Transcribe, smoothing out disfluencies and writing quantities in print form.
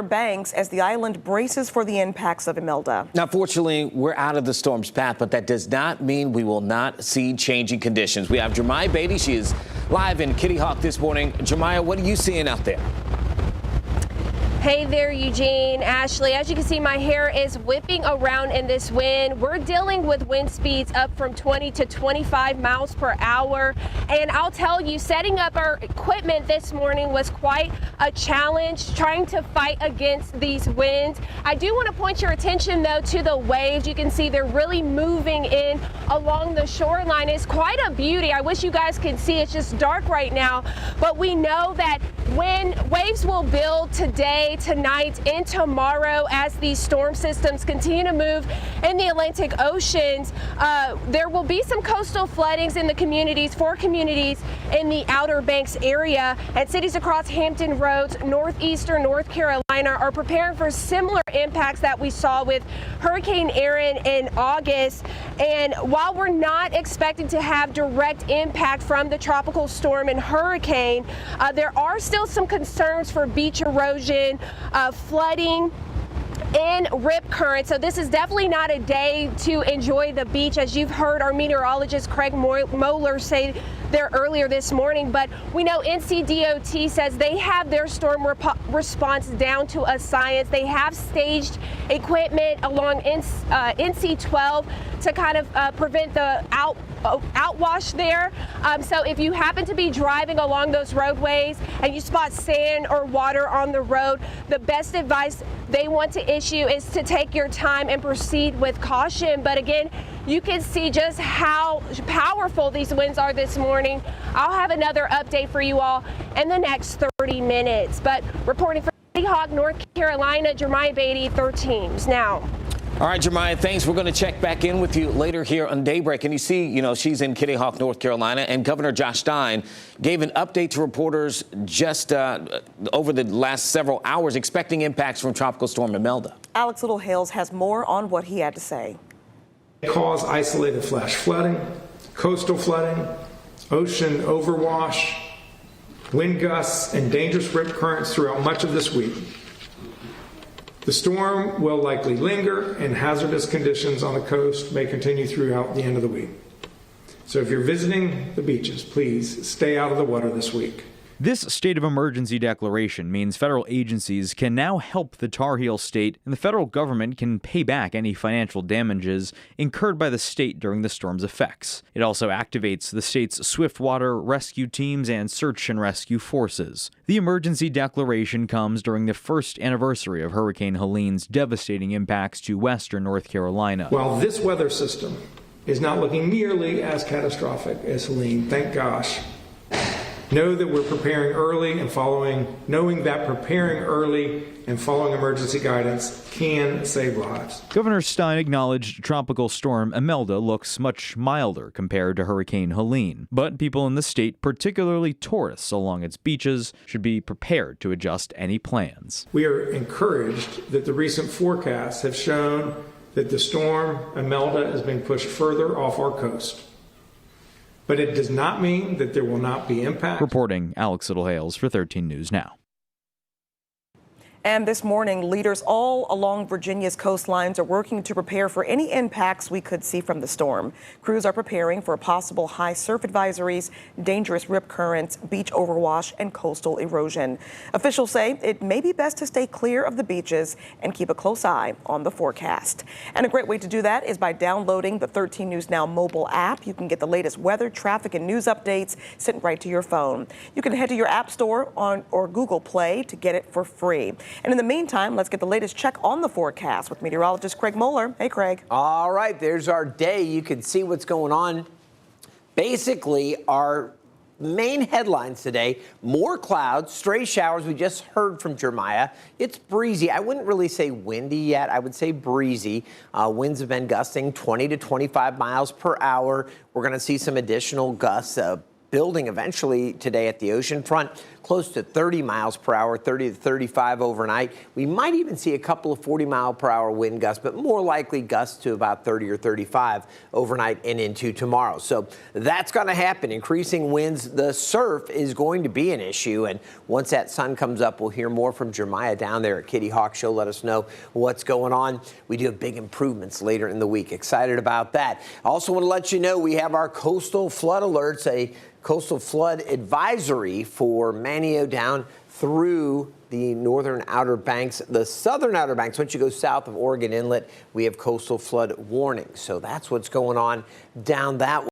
banks as the island braces for the impacts of Imelda. Now, fortunately, we're out of the storm's path, but that does not mean we will not see changing conditions. We have Germyah Batey. She is live in Kitty Hawk this morning. Germyah, what are you seeing out there? Hey there, Eugene, Ashley. As you can see, my hair is whipping around in this wind. We're dealing with wind speeds up from 20 to 25 miles per hour. And I'll tell you, setting up our equipment this morning was quite a challenge, trying to fight against these winds. I do want to point your attention, though, to the waves. You can see they're really moving in along the shoreline. It's quite a beauty. I wish you guys could see. It's just dark right now. But we know that when waves will build today, tonight, and tomorrow as these storm systems continue to move in the Atlantic Oceans, there will be some coastal floodings in the communities, four communities in the Outer Banks area, and cities across Hampton Roads, northeastern North Carolina are preparing for similar impacts that we saw with Hurricane Erin in August. And while we're not expecting to have direct impact from the tropical storm and hurricane, there are still some concerns for beach erosion, flooding, and rip current. So this is definitely not a day to enjoy the beach, as you've heard our meteorologist Craig Moeller say there earlier this morning. But we know NCDOT says they have their storm response down to a science. They have staged equipment along NC 12 to kind of prevent the outwash there. So if you happen to be driving along those roadways and you spot sand or water on the road, the best advice they want to issue is to take your time and proceed with caution. But again, you can see just how powerful these winds are this morning. I'll have another update for you all in the next 30 minutes. But reporting from Kitty Hawk, North Carolina, Germyah Batey, 13 News Now. All right, Germyah, thanks. We're going to check back in with you later here on Daybreak. And you see, she's in Kitty Hawk, North Carolina, and Governor Josh Stein gave an update to reporters just over the last several hours, expecting impacts from Tropical Storm Imelda. Alex Littlehales has more on what he had to say. Cause isolated flash flooding, coastal flooding, ocean overwash, wind gusts, and dangerous rip currents throughout much of this week. The storm will likely linger, and hazardous conditions on the coast may continue throughout the end of the week. So if you're visiting the beaches, please stay out of the water this week. This state of emergency declaration means federal agencies can now help the Tar Heel state, and the federal government can pay back any financial damages incurred by the state during the storm's effects. It also activates the state's swiftwater rescue teams and search and rescue forces. The emergency declaration comes during the first anniversary of Hurricane Helene's devastating impacts to western North Carolina. While this weather system is not looking nearly as catastrophic as Helene, thank gosh, know that we're preparing early and knowing that preparing early and following emergency guidance can save lives. Governor Stein acknowledged Tropical Storm Imelda looks much milder compared to Hurricane Helene, but people in the state, particularly tourists along its beaches, should be prepared to adjust any plans. We are encouraged that the recent forecasts have shown that the storm Imelda is being pushed further off our coast. But it does not mean that there will not be impact. Reporting, Alex Littlehales for 13 News Now. And this morning, leaders all along Virginia's coastlines are working to prepare for any impacts we could see from the storm. Crews are preparing for possible high surf advisories, dangerous rip currents, beach overwash, and coastal erosion. Officials say it may be best to stay clear of the beaches and keep a close eye on the forecast. And a great way to do that is by downloading the 13 News Now mobile app. You can get the latest weather, traffic, and news updates sent right to your phone. You can head to your App Store or Google Play to get it for free. And in the meantime, let's get the latest check on the forecast with meteorologist Craig Moeller. Hey, Craig. All right, there's our day. You can see what's going on. Basically, our main headlines today, more clouds, stray showers. We just heard from Germyah. It's breezy. I wouldn't really say windy yet. I would say breezy. Winds have been gusting 20 to 25 miles per hour. We're going to see some additional gusts building eventually today at the ocean front. close to 30 miles per hour, 30 to 35 overnight. We might even see a couple of 40-mile-per-hour wind gusts, but more likely gusts to about 30 or 35 overnight and into tomorrow. So that's going to happen. Increasing winds. The surf is going to be an issue. And once that sun comes up, we'll hear more from Germyah down there at Kitty Hawk. She'll let us know what's going on. We do have big improvements later in the week. Excited about that. I also want to let you know we have our coastal flood alerts, a coastal flood advisory for Manio down through the northern Outer Banks, the southern Outer Banks. Once you go south of Oregon Inlet, we have coastal flood warnings. So that's what's going on down that way.